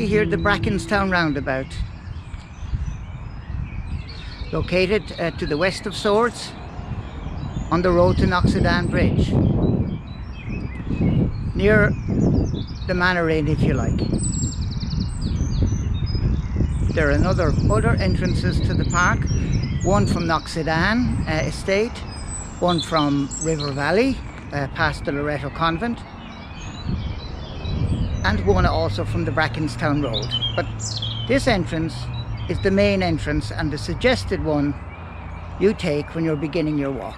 see here the Brackenstown Roundabout, located to the west of Swords on the road to Knocksedan Bridge, near the Manor Inn, if you like. There are other entrances to the park, one from Knocksedan Estate, one from River Valley past the Loreto Convent, and one also from the Brackenstown Road. But this entrance is the main entrance and the suggested one you take when you're beginning your walk.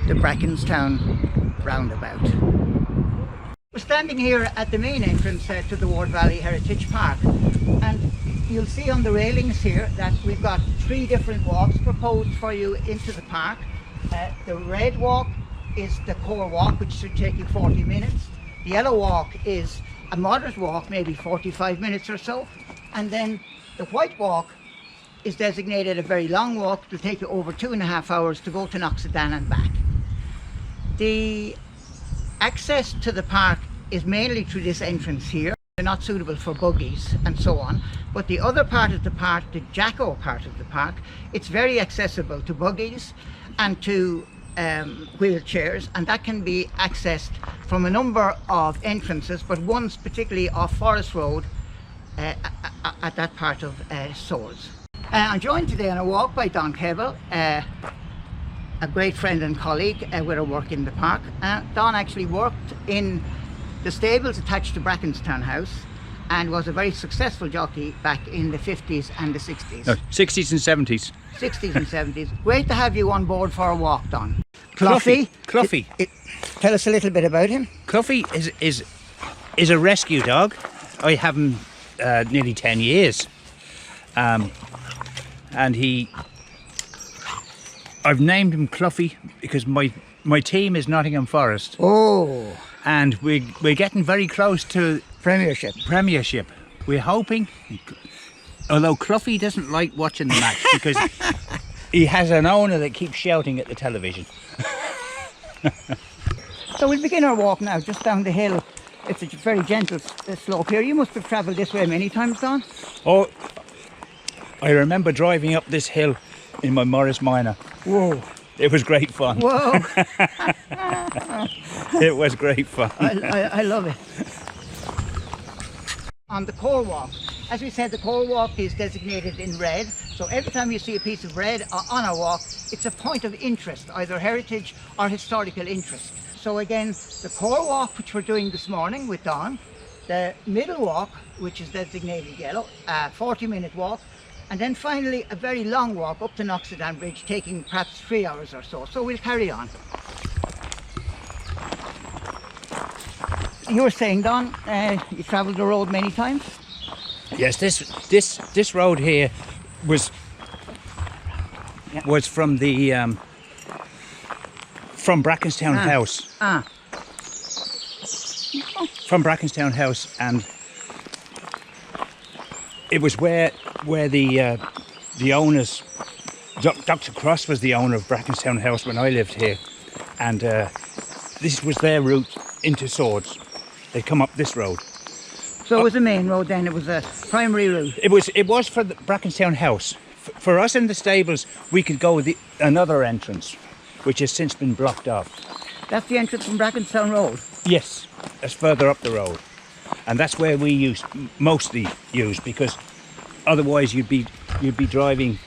The Brackenstown Roundabout. We're standing here at the main entrance to the Ward Valley Heritage Park, and you'll see on the railings here that we've got 3 different walks proposed for you into the park. The red walk is the core walk, which should take you 40 minutes. The yellow walk is a moderate walk, maybe 45 minutes or so, and then the white walk is designated a very long walk. It will take you over 2.5 hours to go to Knocksedan and back. The access to the park is mainly through this entrance here. They're not suitable for buggies and so on, but the other part of the park, the Jacko part of the park, it's very accessible to buggies and to wheelchairs, and that can be accessed from a number of entrances, but one's particularly off Forest Road at that part of Swords. I'm joined today on a walk by Don Kebbell, a great friend and colleague with her work in the park. Don actually worked in the stables attached to Brackenstown House and was a very successful jockey back in the 50s and the 60s. No, 60s and 70s. 60s and 70s. Great to have you on board for a walk, Don. Cluffy. Tell us a little bit about him. Cluffy is a rescue dog. I have him nearly 10 years. And I've named him Cluffy because my team is Nottingham Forest. Oh. And we're getting very close to Premiership. We're hoping, although Cluffy doesn't like watching the match because he has an owner that keeps shouting at the television. So we'll begin our walk now, just down the hill. It's a very gentle slope here. You must have travelled this way many times, Don? Oh, I remember driving up this hill in my Morris Minor. Whoa. It was great fun. Whoa. It was great fun. I love it. On the core walk, as we said, the core walk is designated in red. So every time you see a piece of red on a walk, it's a point of interest, either heritage or historical interest. So again, the core walk, which we're doing this morning with Don, the middle walk, which is designated yellow, a 40-minute walk, and then finally a very long walk up to Knocksedan Bridge, taking perhaps 3 hours or so. So we'll carry on. You were saying, Don, you travelled the road many times? Yes, this road here was from the from Brackenstown House. From Brackenstown House, and it was where the owners, Dr. Cross was the owner of Brackenstown House when I lived here, and this was their route into Swords. They come up this road. So it was a main road then, it was a primary route? It was for the Brackenstown House. For us in the stables, we could go with another entrance, which has since been blocked off. That's the entrance from Brackenstown Road? Yes, that's further up the road. And that's where we mostly use, because otherwise you'd be driving.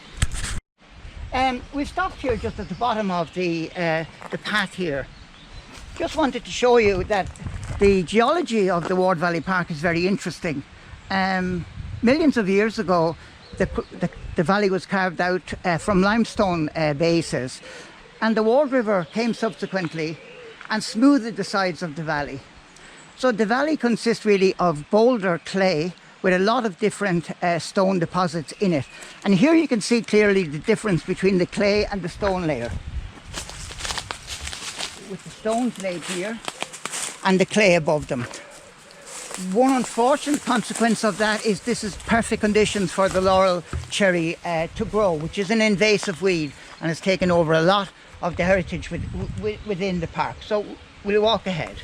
We've stopped here just at the bottom of the path here. Just wanted to show you that the geology of the Ward Valley Park is very interesting. Millions of years ago, the valley was carved out from limestone bases, and the Ward River came subsequently and smoothed the sides of the valley. So the valley consists really of boulder clay with a lot of different stone deposits in it. And here you can see clearly the difference between the clay and the stone layer. With the stones laid here and the clay above them. One unfortunate consequence of that is this is perfect conditions for the laurel cherry to grow, which is an invasive weed and has taken over a lot of the heritage within the park. So we'll walk ahead.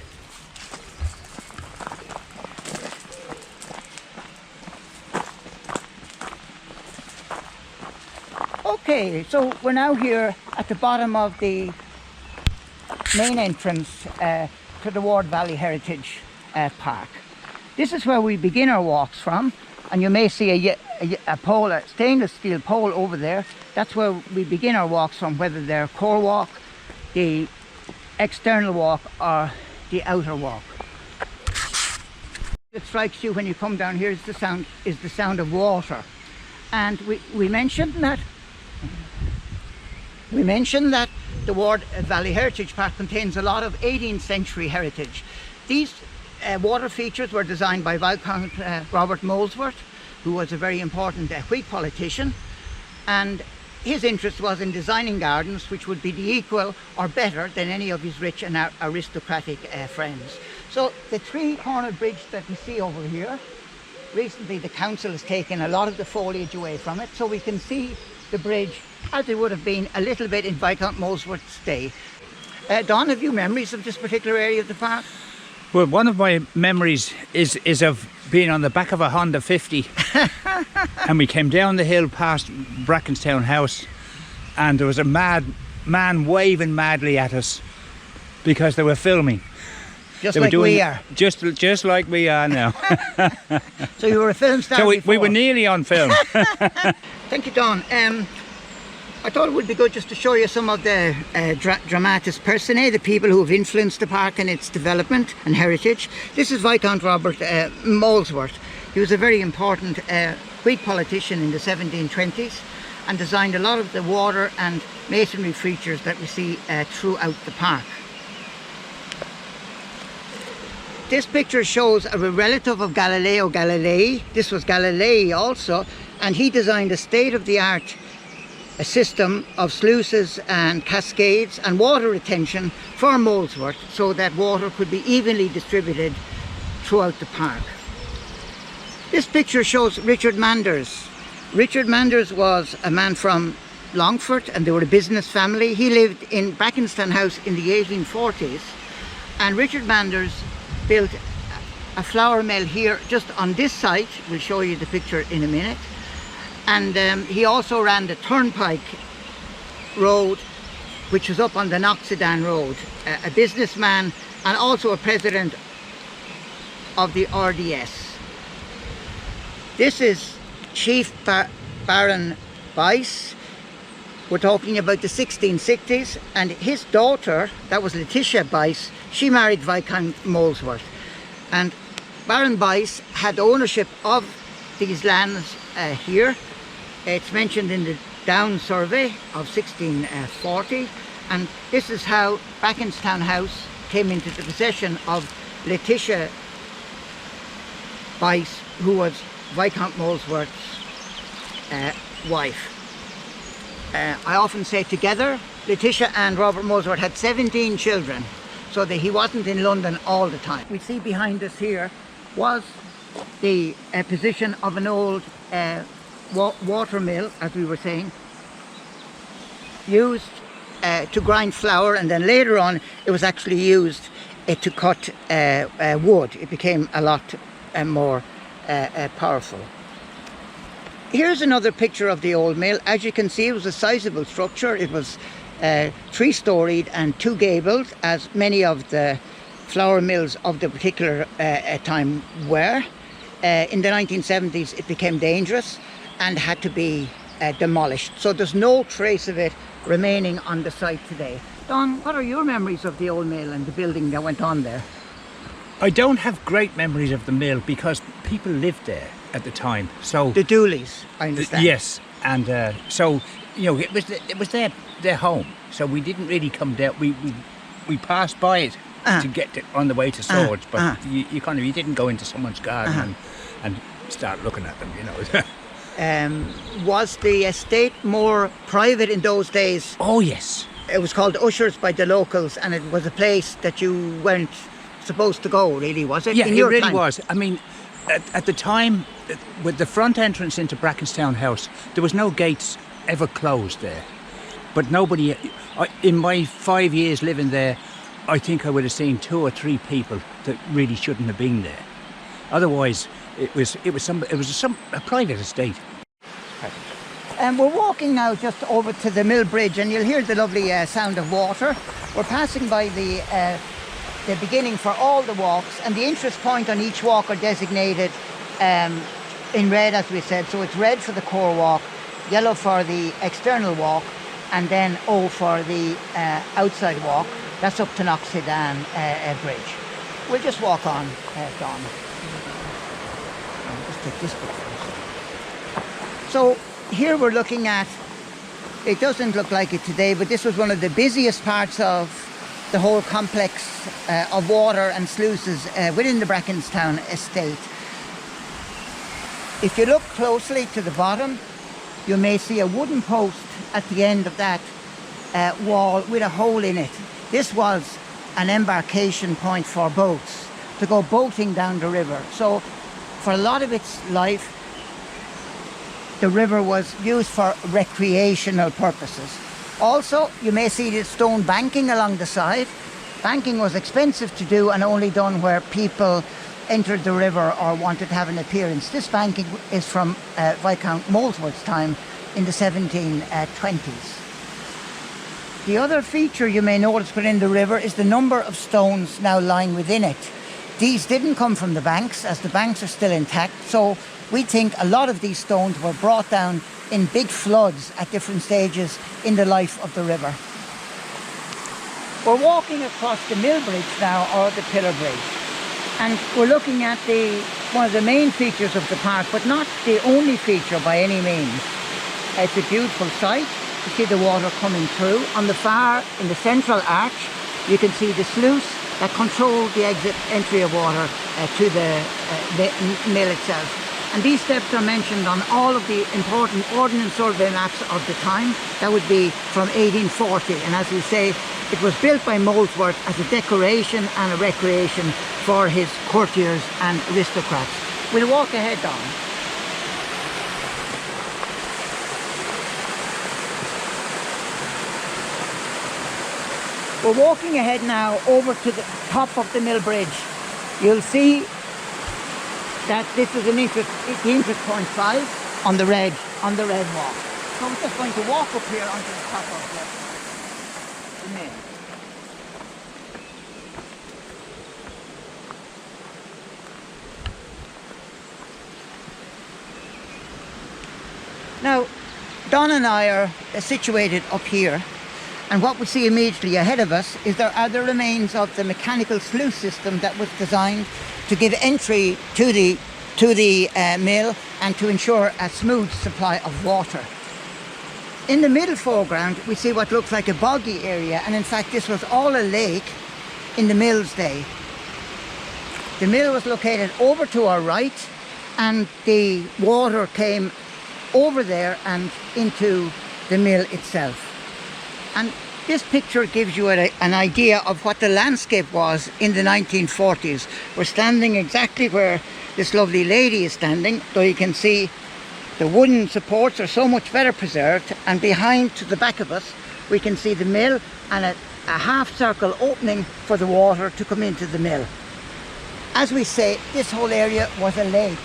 Okay, so we're now here at the bottom of the main entrance to the Ward Valley Heritage Park. This is where we begin our walks from, and you may see a pole, a stainless steel pole over there. That's where we begin our walks from, whether they're core walk, the external walk, or the outer walk. It strikes you when you come down here is the sound of water, and we mentioned that the Ward Valley Heritage Park contains a lot of 18th century heritage. These water features were designed by Viscount Robert Molesworth, who was a very important Whig politician, and his interest was in designing gardens which would be the equal or better than any of his rich and aristocratic friends. So the three-cornered bridge that we see over here, recently the council has taken a lot of the foliage away from it, so we can see the bridge as it would have been a little bit in Viscount Molesworth's day. Don, have you memories of this particular area of the park? Well, one of my memories is of being on the back of a Honda 50 and we came down the hill past Brackenstown House, and there was a mad man waving madly at us because they were filming. Just like we are. Just like we are now. So you were a film star So before. we were nearly on film. Thank you, Don. I thought it would be good just to show you some of the dramatis personae, the people who have influenced the park and its development and heritage. This is Viscount Robert Molesworth. He was a very important Whig politician in the 1720s and designed a lot of the water and masonry features that we see throughout the park. This picture shows a relative of Galileo Galilei. This was Galilei also, and he designed a state-of-the-art system of sluices and cascades and water retention for Molesworth so that water could be evenly distributed throughout the park. This picture shows Richard Manders. Richard Manders was a man from Longford, and they were a business family. He lived in Brackenstown House in the 1840s, and Richard Manders built a flour mill here just on this site. We'll show you the picture in a minute. And he also ran the Turnpike Road, which was up on the Noxedan Road. A businessman and also a president of the RDS. This is Chief Baron Bice. We're talking about the 1660s, and his daughter, that was Letitia Bice, she married Viscount Molesworth. And Baron Bice had ownership of these lands here. It's mentioned in the Down Survey of 1640, and this is how Brackenstown House came into the possession of Letitia Bice, who was Viscount Molesworth's wife. I often say together, Letitia and Robert Molesworth had 17 children, so that he wasn't in London all the time. We see behind us here was the position of an old water mill, as we were saying, used to grind flour, and then later on it was actually used to cut wood. It became a lot more powerful. Here's another picture of the old mill. As you can see, it was a sizable structure. It was 3-storied and 2 gabled, as many of the flour mills of the particular time were. In the 1970s it became dangerous and had to be demolished. So there's no trace of it remaining on the site today. Don, what are your memories of the old mill and the building that went on there? I don't have great memories of the mill because people lived there at the time. So The Dooleys, I understand. yes, and so it was their home. So we didn't really come down. We passed by it to get on the way to Swords, but you didn't go into someone's garden and start looking at them. Was the estate more private in those days? Oh yes. It was called Ushers by the locals, and it was a place that you weren't supposed to go, really, was it? Yeah, in it your really time? was. I mean, at the time, with the front entrance into Brackenstown House, there was no gates ever closed there. But nobody, in my 5 years living there, I think I would have seen 2 or 3 people that really shouldn't have been there. Otherwise, it was a private estate. And we're walking now just over to the mill bridge, and you'll hear the lovely sound of water. We're passing by the beginning for all the walks, and the interest point on each walk are designated in red, as we said. So it's red for the core walk, yellow for the external walk, and then O for the outside walk. That's up to Knocksedan Bridge. We'll just walk on, Don. I'll just take this bit first. So here we're looking at, it doesn't look like it today, but this was one of the busiest parts of the whole complex of water and sluices within the Brackenstown estate. If you look closely to the bottom, you may see a wooden post at the end of that wall with a hole in it. This was an embarkation point for boats to go boating down the river. So for a lot of its life, the river was used for recreational purposes. Also, you may see the stone banking along the side. Banking was expensive to do and only done where people entered the river or wanted to have an appearance. This banking is from Viscount Molesworth's time in the 1720s. The other feature you may notice within the river is the number of stones now lying within it. These didn't come from the banks, as the banks are still intact, so we think a lot of these stones were brought down in big floods at different stages in the life of the river. We're walking across the mill bridge now, or the pillar bridge, and we're looking at one of the main features of the park, but not the only feature by any means. It's a beautiful sight to see the water coming through. On the far, in the central arch, you can see the sluice that controlled the entry of water to the mill itself. And these steps are mentioned on all of the important ordnance survey maps of the time. That would be from 1840. And as we say, it was built by Molesworth as a decoration and a recreation for his courtiers and aristocrats. We'll walk ahead, Don. We're walking ahead now over to the top of the mill bridge. You'll see that this is the interest point 5 on the red walk. So we're just going to walk up here onto the top of the mill. Now, Don and I are situated up here, and what we see immediately ahead of us is there are the remains of the mechanical sluice system that was designed to give entry to the mill and to ensure a smooth supply of water. In the middle foreground, we see what looks like a boggy area, and in fact this was all a lake in the mill's day. The mill was located over to our right, and the water came over there and into the mill itself. And this picture gives you an idea of what the landscape was in the 1940s. We're standing exactly where this lovely lady is standing, though you can see the wooden supports are so much better preserved, and behind to the back of us we can see the mill and a half circle opening for the water to come into the mill. As we say, this whole area was a lake.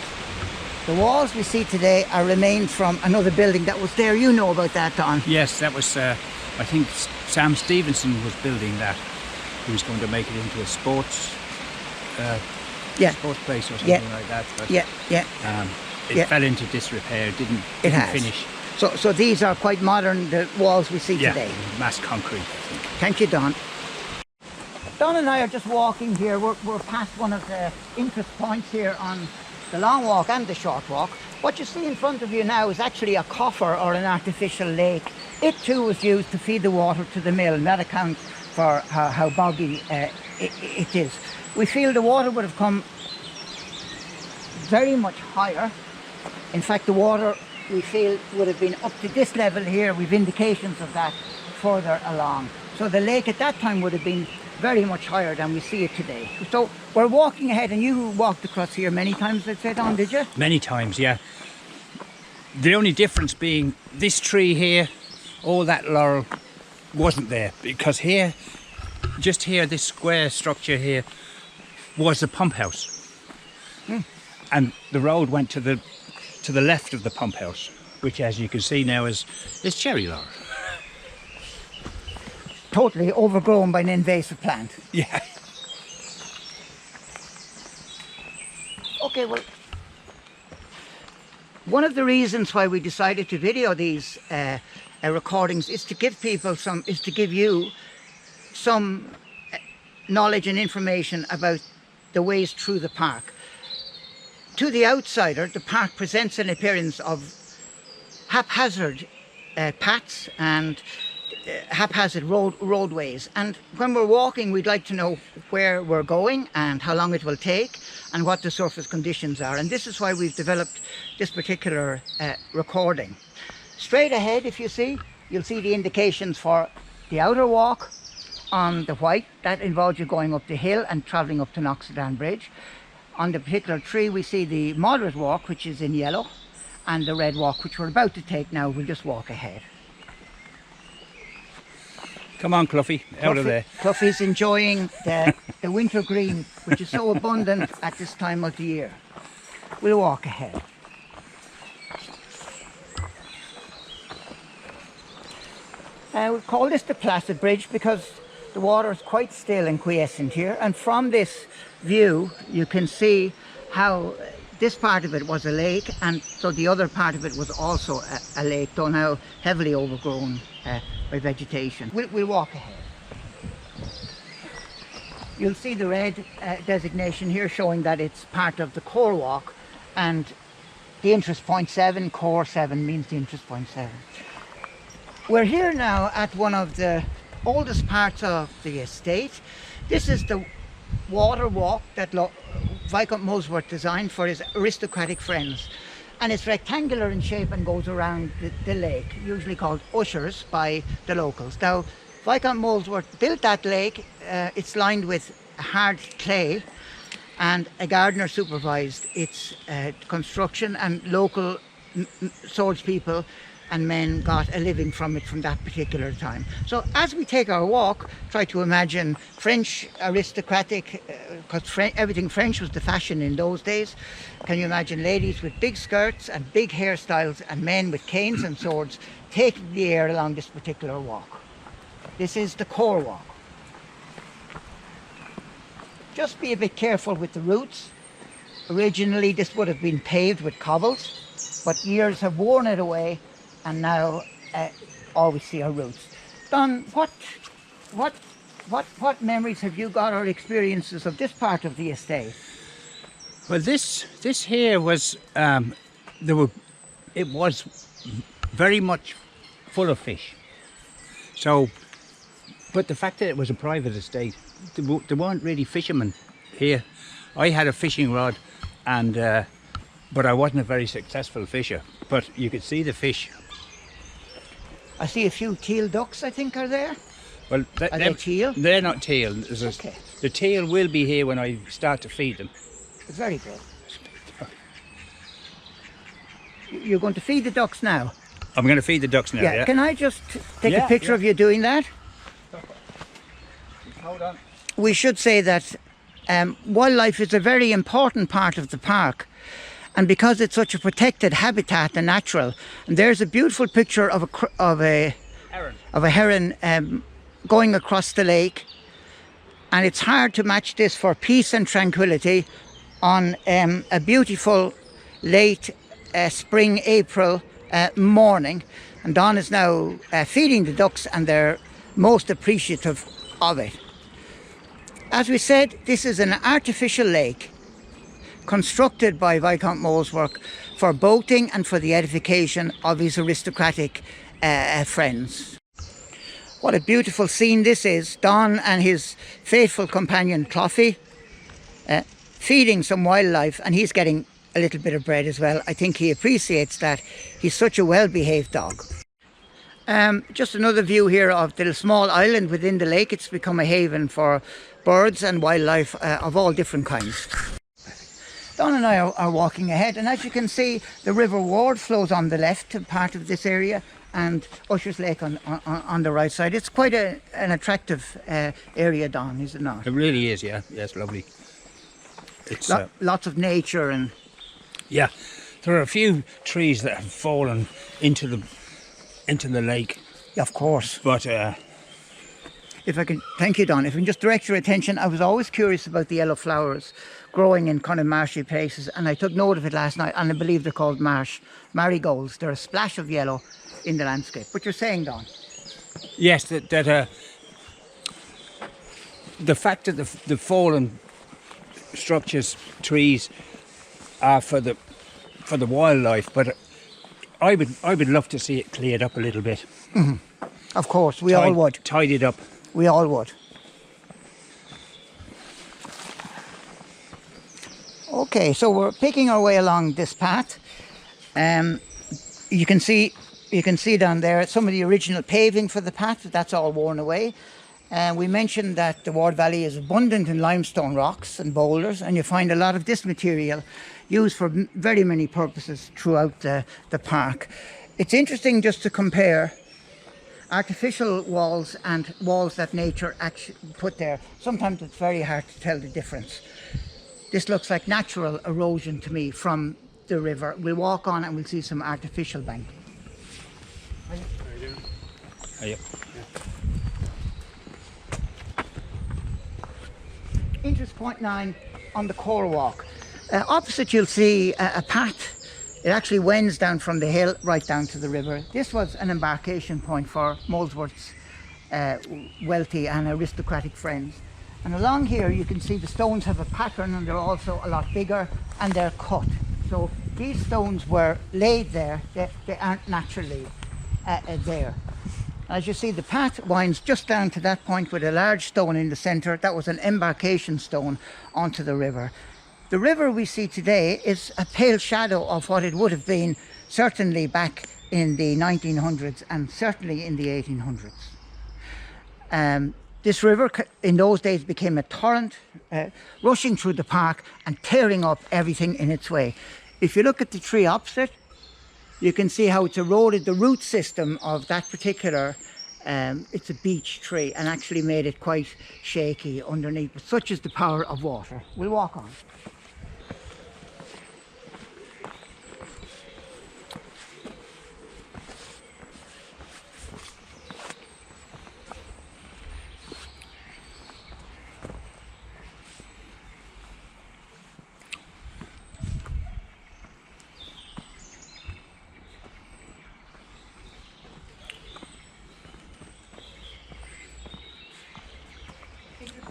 The walls we see today are remains from another building that was there. You know about that, Don? Yes, that was, I think Sam Stevenson was building that. He was going to make it into a sports sports place or something like that. But, it fell into disrepair, didn't finish. So these are quite modern, the walls we see today. Mass concrete, I think. Thank you, Don. Don and I are just walking here. We're past one of the interest points here on the long walk and the short walk. What you see in front of you now is actually a coffer or an artificial lake. It too was used to feed the water to the mill, and that accounts for how boggy it is. We feel the water would have come very much higher. In fact, the water we feel would have been up to this level here. We've indications of that further along. So the lake at that time would have been very much higher than we see it today. So we're walking ahead, and you walked across here many times, I'd say, Don, did you? Many times, yeah. The only difference being this tree here, all that laurel wasn't there, because here, just here, this square structure here was the pump house. And the road went to the left of the pump house. which as you can see now is cherry laurel. Totally overgrown by an invasive plant. Yeah. Okay, well, one of the reasons why we decided to video these recordings is to give people to give you some knowledge and information about the ways through the park. To the outsider, the park presents an appearance of haphazard paths and haphazard roadways, and when we're walking we'd like to know where we're going and how long it will take and what the surface conditions are, and this is why we've developed this particular recording. Straight ahead, if you see, you'll see the indications for the outer walk on the white. That involves you going up the hill and travelling up to Knoxdown Bridge. On the particular tree we see the moderate walk, which is in yellow, and the red walk, which we're about to take now. We'll just walk ahead. Come on, Cluffy, out of there. Cluffy's enjoying the winter green, which is so abundant at this time of the year. We'll walk ahead. We call this the Placid Bridge because the water is quite still and quiescent here, and from this view you can see how this part of it was a lake, and so the other part of it was also a lake, though now heavily overgrown by vegetation. We'll walk ahead. You'll see the red designation here showing that it's part of the core walk, and the interest point 7, core 7 means the interest point 7. We're here now at one of the oldest parts of the estate. This is the water walk that Viscount Molesworth designed for his aristocratic friends, and it's rectangular in shape and goes around the lake, usually called ushers by the locals. Now, Viscount Molesworth built that lake. It's lined with hard clay, and a gardener supervised its construction, and local swordspeople and men got a living from it from that particular time. So as we take our walk, try to imagine French aristocratic, because everything French was the fashion in those days. Can you imagine ladies with big skirts and big hairstyles and men with canes and swords taking the air along this particular walk? This is the core walk. Just be a bit careful with the routes. Originally this would have been paved with cobbles, but years have worn it away, and now all we see are roots. Don, what memories have you got or experiences of this part of the estate? Well, this here was it was very much full of fish. So, but the fact that it was a private estate, there weren't really fishermen here. I had a fishing rod, and but I wasn't a very successful fisher. But you could see the fish. I see a few teal ducks, I think, are there. Well, are they teal? They're not teal. Okay. The teal will be here when I start to feed them. Very good. You're going to feed the ducks now? I'm going to feed the ducks now, yeah. Can I just take a picture of you doing that? Hold on. We should say that wildlife is a very important part of the park, and because it's such a protected habitat and natural, and there's a beautiful picture of a heron going across the lake, and it's hard to match this for peace and tranquility on a beautiful late spring April morning. And Don is now feeding the ducks, and they're most appreciative of it. As we said, this is an artificial lake constructed by Viscount Molesworth for boating and for the edification of his aristocratic friends. What a beautiful scene this is. Don and his faithful companion Cluffy feeding some wildlife, and he's getting a little bit of bread as well. I think he appreciates that. He's such a well-behaved dog. Just another view here of the small island within the lake. It's become a haven for birds and wildlife of all different kinds. Don and I are walking ahead, and as you can see, the River Ward flows on the left part of this area, and Usher's Lake on the right side. It's quite an attractive area, Don, is it not? It really is, yeah. Yeah, it's lovely. It's lots of nature and... Yeah, There are a few trees that have fallen into the lake, Of course. but If I can, thank you, Don. If I can just direct your attention, I was always curious about the yellow flowers growing in kind of marshy places, and I took note of it last night, and I believe they're called Marsh Marigolds. They're a splash of yellow in the landscape. But you're saying, Don? yes, that the fact that the fallen structures, trees, are for the wildlife, but I would love to see it cleared up a little bit. Of course, we all would. Tidied up. We all would. Okay, so we're picking our way along this path. You can see down there some of the original paving for the path. That's all worn away. We mentioned that the Ward Valley is abundant in limestone rocks and boulders, and you find a lot of this material used for very many purposes throughout the park. It's interesting just to compare artificial walls and walls that nature actually put there. Sometimes it's very hard to tell the difference. This looks like natural erosion to me from the river. We'll walk on and we'll see some artificial bank. How are you doing? Yeah. Interest point 9 on the core walk. Opposite you'll see a path. It actually wends down from the hill right down to the river. This was an embarkation point for Molesworth's wealthy and aristocratic friends. And along here you can see the stones have a pattern, and they're also a lot bigger, and they're cut. So these stones were laid there, they aren't naturally there. As you see, the path winds just down to that point with a large stone in the centre. That was an embarkation stone onto the river. The river we see today is a pale shadow of what it would have been certainly back in the 1900s and certainly in the 1800s. This river in those days became a torrent, rushing through the park and tearing up everything in its way. If you look at the tree opposite, you can see how it's eroded the root system of that particular, it's a beech tree, and actually made it quite shaky underneath. But such is the power of water. We'll walk on.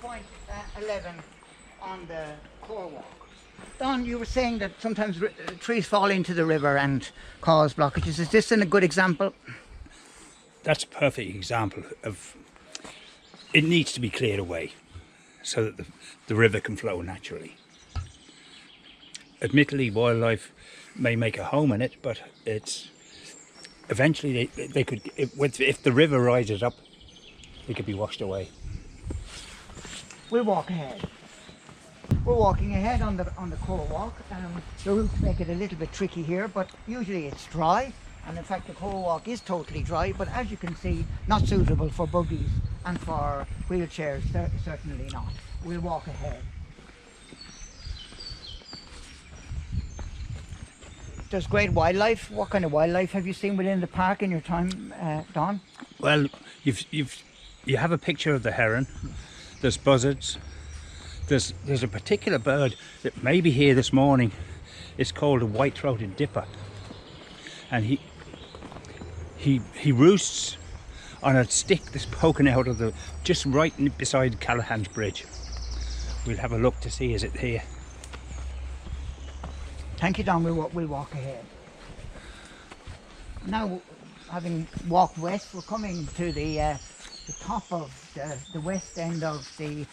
Point 11 on the core walk. Don, you were saying that sometimes trees fall into the river and cause blockages. Is this a good example? That's a perfect example of it needs to be cleared away so that the river can flow naturally. Admittedly, wildlife may make a home in it, but it's eventually they could, if the river rises up, they could be washed away. We'll walk ahead. We're walking ahead on the core walk. The roots make it a little bit tricky here, but usually it's dry, and in fact the core walk is totally dry, but as you can see, not suitable for buggies and for wheelchairs, certainly not. We'll walk ahead. There's great wildlife. What kind of wildlife have you seen within the park in your time, Don? Well, you have a picture of the heron. There's buzzards. There's a particular bird that may be here this morning. It's called a white-throated dipper, and he roosts on a stick that's poking out of just right beside Callahan's Bridge. We'll have a look to see is it here. Thank you, Don. We'll walk ahead. Now, having walked west, we're coming to the top of the west end of the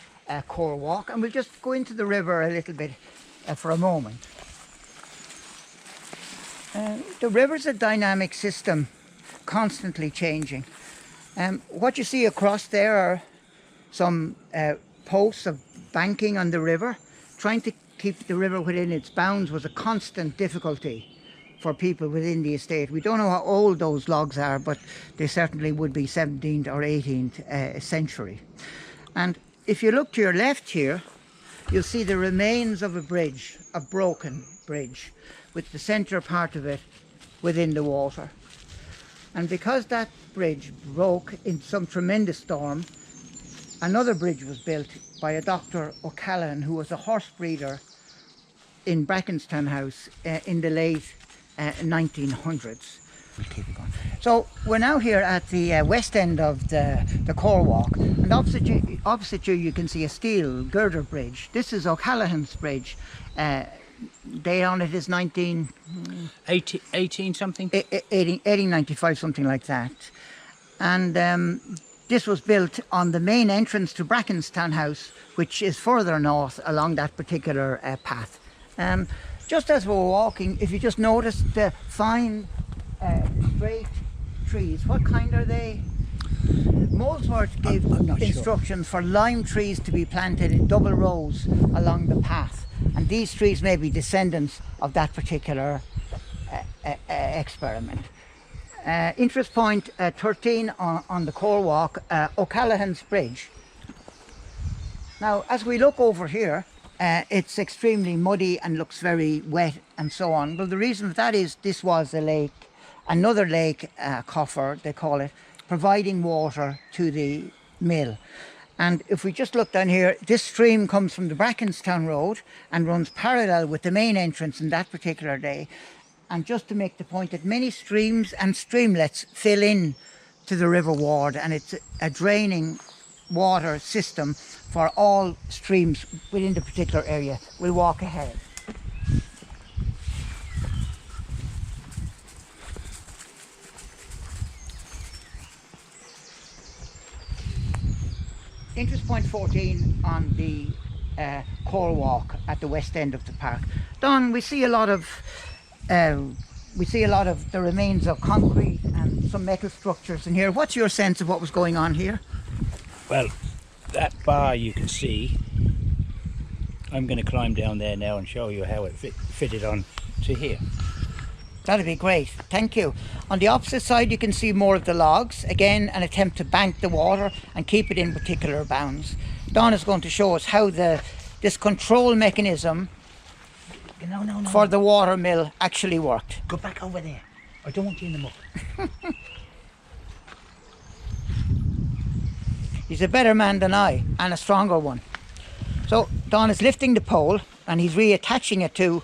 core walk, and we'll just go into the river a little bit for a moment. The river's a dynamic system, constantly changing. What you see across there are some posts of banking on the river. Trying to keep the river within its bounds was a constant difficulty for people within the estate. We don't know how old those logs are, but they certainly would be 17th or 18th century. And if you look to your left here, you'll see the remains of a bridge, a broken bridge, with the centre part of it within the water. And because that bridge broke in some tremendous storm, another bridge was built by a Dr. O'Callaghan, who was a horse breeder in Brackenstown House in the late 1900s. We'll keep it going. So we're now here at the west end of the core walk, and opposite you can see a steel girder bridge. This is O'Callaghan's bridge. Date on it is 18 something? 1895, something like that. And this was built on the main entrance to Brackenstown House, which is further north along that particular path. Just as we were walking, if you just notice the fine straight trees, what kind are they? Molesworth gave instructions for lime trees to be planted in double rows along the path, and these trees may be descendants of that particular experiment. Interest point 13 on the core walk, O'Callaghan's Bridge. Now as we look over here, it's extremely muddy and looks very wet and so on. Well, the reason for that is this was a lake, another lake, coffer they call it, providing water to the mill. And if we just look down here, this stream comes from the Brackenstown Road and runs parallel with the main entrance in that particular day. And just to make the point that many streams and streamlets fill in to the River Ward, and it's a draining water system for all streams within the particular area. We'll walk ahead. Interest point 14 on the core walk at the west end of the park. Don, we see a lot of the remains of concrete and some metal structures in here. What's your sense of what was going on here? Well, that bar you can see, I'm going to climb down there now and show you how it fitted on to here. That'd be great, thank you. On the opposite side you can see more of the logs. Again, an attempt to bank the water and keep it in particular bounds. Don is going to show us how this control mechanism for the water mill actually worked. Go back over there. I don't want you in the muck. He's a better man than I, and a stronger one. So Don is lifting the pole and he's reattaching it to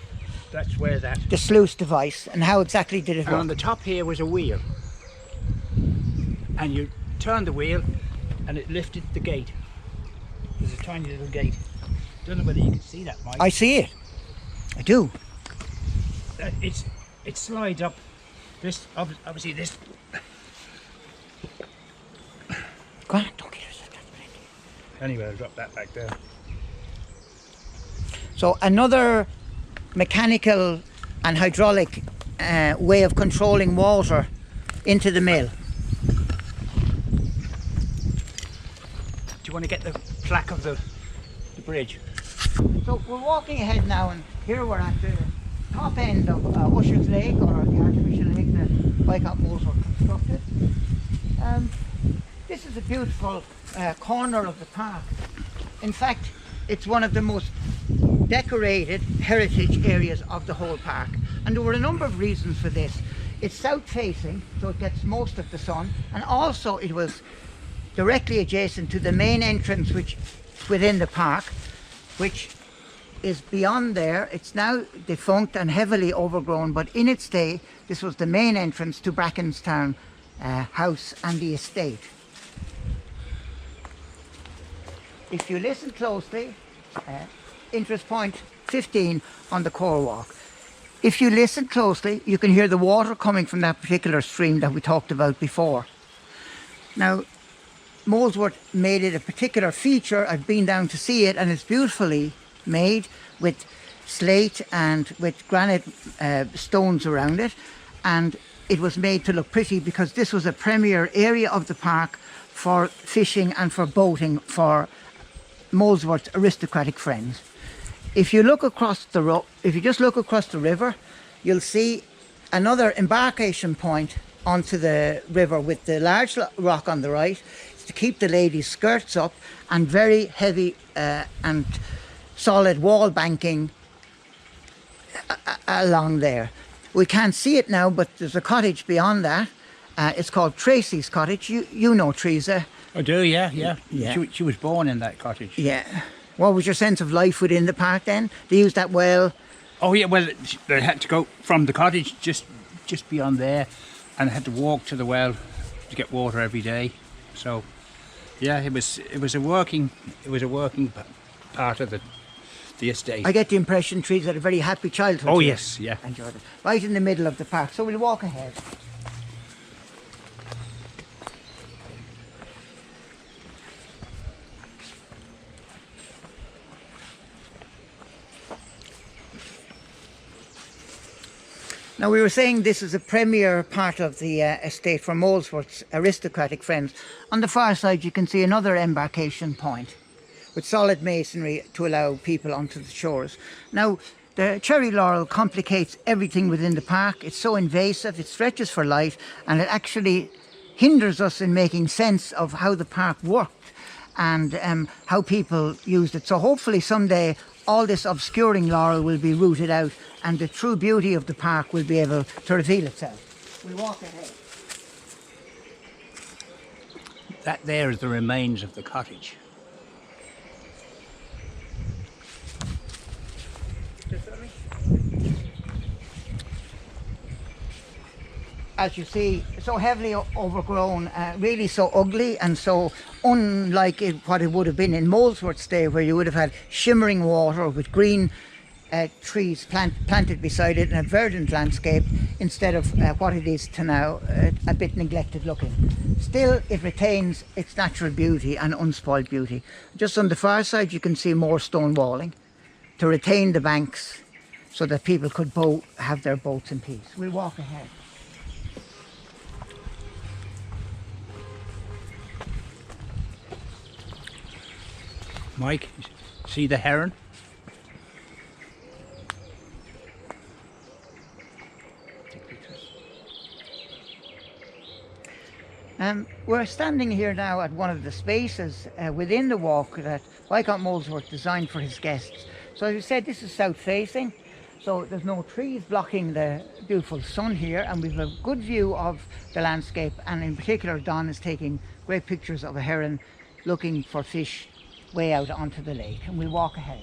That's where the sluice device. And how exactly did it and work? on the top here was a wheel, and you turn the wheel and it lifted the gate. There's a tiny little gate. Don't know whether you can see that, Mike. I see it. I do. It slides up. This obviously this. Go on, don't get yourself. Anyway, I'll drop that back there. So another mechanical and hydraulic way of controlling water into the mill. Do you want to get the plaque of the bridge? So we're walking ahead now, and here we're at the top end of Usher's Lake, or the artificial lake that Boycott Molesworth constructed. This is a beautiful corner of the park. In fact, it's one of the most decorated heritage areas of the whole park, and there were a number of reasons for this. It's south facing, so it gets most of the sun, and also it was directly adjacent to the main entrance which within the park, which is beyond there. It's now defunct and heavily overgrown, but in its day this was the main entrance to Brackenstown House and the estate. If you listen closely, interest point 15 on the core walk. If you listen closely, you can hear the water coming from that particular stream that we talked about before. Now, Molesworth made it a particular feature. I've been down to see it, and it's beautifully made with slate and with granite stones around it, and it was made to look pretty because this was a premier area of the park for fishing and for boating for Molesworth's aristocratic friends. If you look across the if you just look across the river, you'll see another embarkation point onto the river with the large rock on the right to keep the ladies' skirts up, and very heavy and solid wall banking along there. We can't see it now, but there's a cottage beyond that. It's called Tracy's cottage. You know Teresa. I do, yeah. Yeah. She was born in that cottage. Yeah. What was your sense of life within the park then? They used that well? Oh yeah, well they had to go from the cottage just beyond there, and they had to walk to the well to get water every day. So yeah, it was a working part of the estate. I get the impression Teresa had a very happy childhood. Oh here. yes, yeah. Enjoyed it. Right in the middle of the park. So we'll walk ahead. Now, we were saying this is a premier part of the estate for Molesworth's aristocratic friends. On the far side, you can see another embarkation point with solid masonry to allow people onto the shores. Now, the cherry laurel complicates everything within the park. It's so invasive, it stretches for light, and it actually hinders us in making sense of how the park worked and how people used it. So hopefully someday all this obscuring laurel will be rooted out and the true beauty of the park will be able to reveal itself. We walk ahead. That there is the remains of the cottage. As you see, so heavily overgrown, really so ugly and so unlike what it would have been in Molesworth's day, where you would have had shimmering water with green trees planted beside it and a verdant landscape, instead of what it is to now, a bit neglected looking. Still, it retains its natural beauty and unspoiled beauty. Just on the far side you can see more stone walling to retain the banks so that people could have their boats in peace. We'll walk ahead. Mike, see the heron? We're standing here now at one of the spaces within the walk that Viscount Molesworth designed for his guests. So as you said, this is south facing, so there's no trees blocking the beautiful sun here, and we've a good view of the landscape, and in particular Don is taking great pictures of a heron looking for fish way out onto the lake, and we'll walk ahead.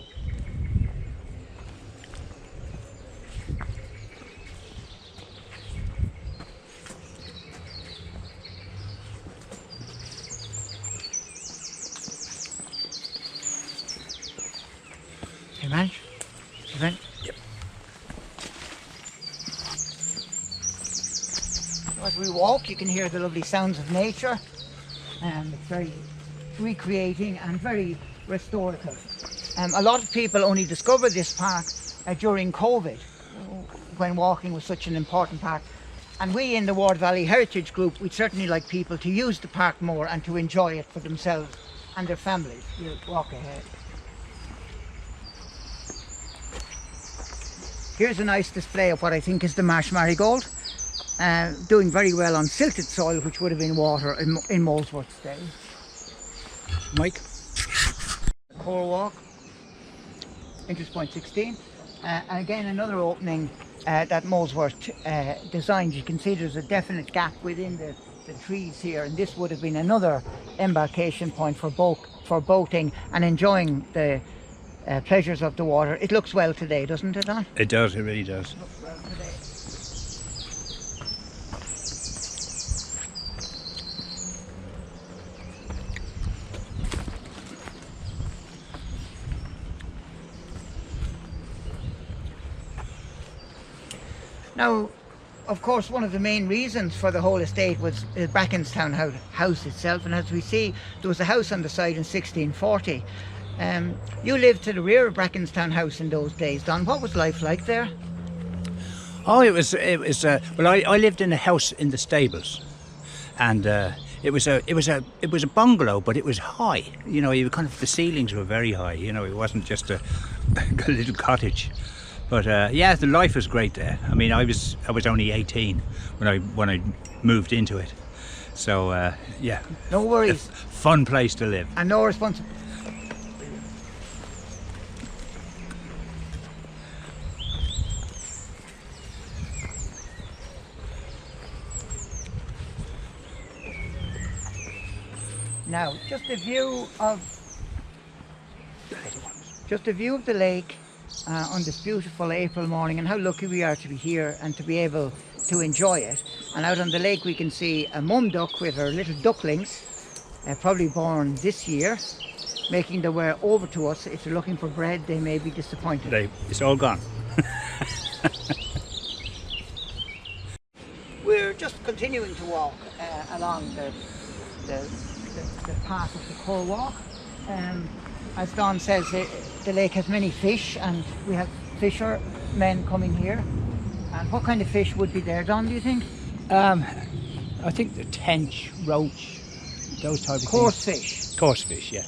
Hey man, yep. As we walk, you can hear the lovely sounds of nature, and it's very recreating and very restorative. A lot of people only discovered this park during COVID, when walking was such an important part. And we in the Ward Valley Heritage Group, we'd certainly like people to use the park more and to enjoy it for themselves and their families. We'll walk ahead. Here's a nice display of what I think is the Marsh Marigold, doing very well on silted soil, which would have been water in Molesworth's day. Mike? Core walk, interest point 16, and again another opening that Molesworth designed. You can see there's a definite gap within the trees here, and this would have been another embarkation point for boating and enjoying the pleasures of the water. It looks well today, doesn't it, Don? It does, it really does. It looks well today. Now, of course, one of the main reasons for the whole estate was the Brackenstown house itself, and as we see, there was a house on the side in 1640. You lived to the rear of Brackenstown House in those days, Don. What was life like there? Oh, it was. Well, I lived in a house in the stables, and it was a bungalow, but it was high. You know, the ceilings were very high. You know, it wasn't just a little cottage. But yeah, the life was great there. I mean, I was only 18 when I moved into it. So yeah. No worries. Fun place to live. And no responsibility. Now, just a view of the lake on this beautiful April morning, and how lucky we are to be here and to be able to enjoy it. And out on the lake we can see a mum duck with her little ducklings, probably born this year, making their way over to us. If they're looking for bread, they may be disappointed. It's all gone. We're just continuing to walk along the path of the core walk. As Don says, the lake has many fish, and we have fishermen coming here. And what kind of fish would be there, Don, do you think? I think the tench, roach, those type of Coarse things. fish. Coarse fish, yeah.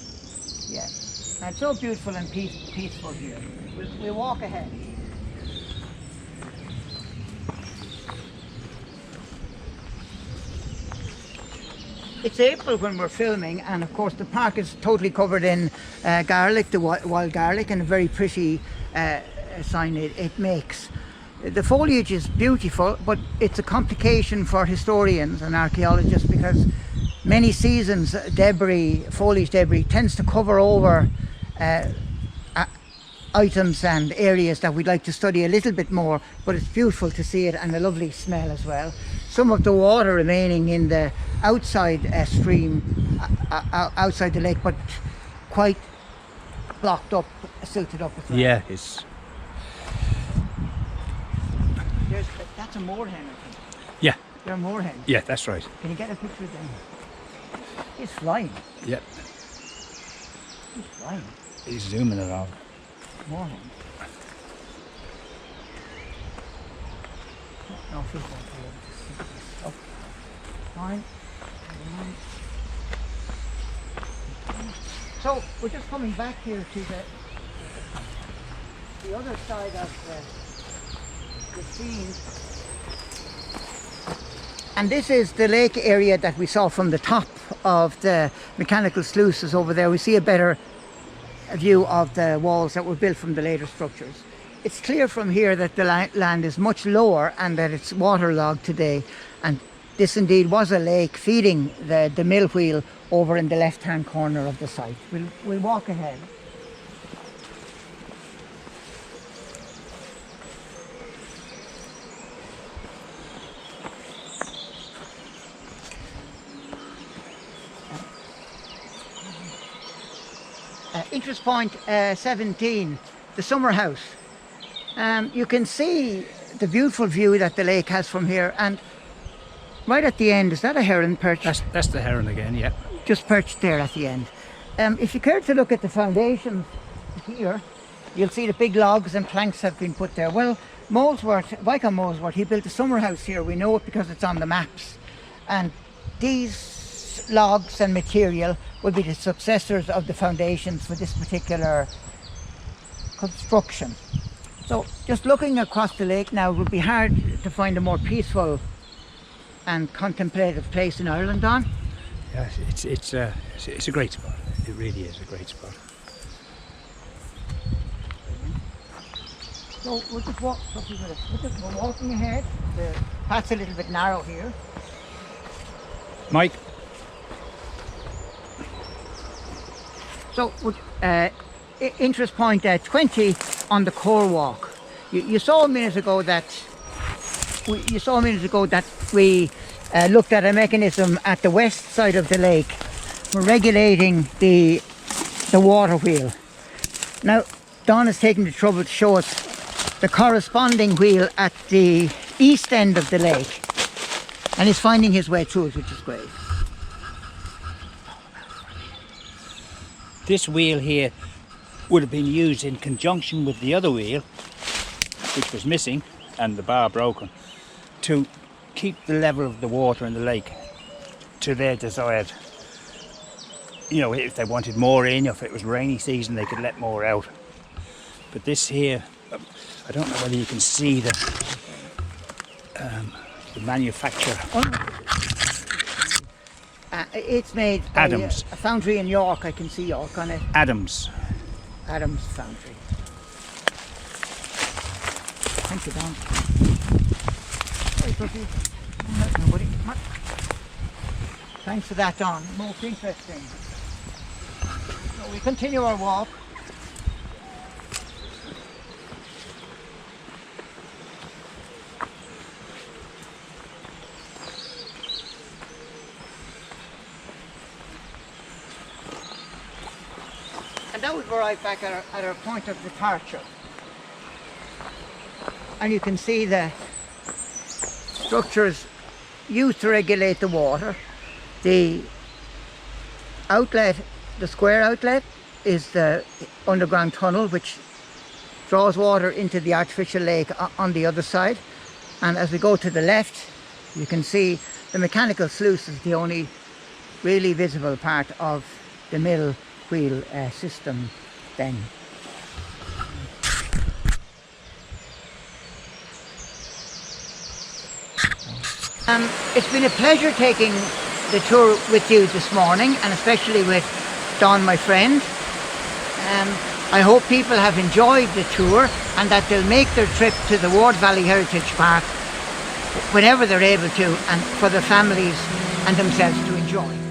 Yeah. And it's so beautiful and peaceful here. We'll walk ahead. It's April when we're filming, and of course the park is totally covered in garlic, the wild garlic, and a very pretty sign it makes. The foliage is beautiful, but it's a complication for historians and archaeologists, because many seasons foliage debris tends to cover over items and areas that we'd like to study a little bit more, but it's beautiful to see it, and a lovely smell as well. Some of the water remaining in the outside stream, outside the lake, but quite blocked up, silted up as well. Yeah, That's a moorhen, I think. Yeah. They're moorhen. Yeah, that's right. Can you get a picture of them? He's flying. Yep. He's flying. He's zooming it all. Moorhen. No, fish won't be able to see this. Oh. Fine. So we're just coming back here to the other side of the scene. And this is the lake area that we saw from the top of the mechanical sluices over there. We see a better view of the walls that were built from the later structures. It's clear from here that the land is much lower and that it's waterlogged today. And this indeed was a lake feeding the mill wheel over in the left-hand corner of the site. We'll walk ahead. Interest point 17, the summer house. You can see the beautiful view that the lake has from here, and right at the end, is that a heron perched? That's the heron again, yeah. Just perched there at the end. If you care to look at the foundations here, you'll see the big logs and planks have been put there. Well, Viscount Molesworth, he built a summer house here. We know it because it's on the maps. And these logs and material will be the successors of the foundations for this particular construction. So just looking across the lake now, it would be hard to find a more peaceful and contemplative place in Ireland, Don. Yeah, it's a great spot. It really is a great spot. So we're just we're walking ahead. The path's a little bit narrow here. Mike? So interest point 20 on the core walk. You saw a minute ago that we looked at a mechanism at the west side of the lake for regulating the water wheel. Now Don has taken the trouble to show us the corresponding wheel at the east end of the lake, and he's finding his way through it, which is great. This wheel here would have been used in conjunction with the other wheel, which was missing and the bar broken, to keep the level of the water in the lake to their desired. You know, if they wanted more in, if it was rainy season, they could let more out. But this here, I don't know whether you can see the manufacturer. It's made by Adams. A foundry in York. I can see York on it. Adams. Adams Foundry. Thank you, Don. Sorry, Tuffy. Nobody. Come on. Thanks for that, Don. Most interesting. So we continue our walk. And now we've arrived back at our point of departure. And you can see the structures used to regulate the water. The outlet, the square outlet, is the underground tunnel which draws water into the artificial lake on the other side. And as we go to the left, you can see the mechanical sluice is the only really visible part of the mill wheel system then. It's been a pleasure taking the tour with you this morning, and especially with Don, my friend. I hope people have enjoyed the tour and that they'll make their trip to the Ward Valley Heritage Park whenever they're able to, and for their families and themselves to enjoy.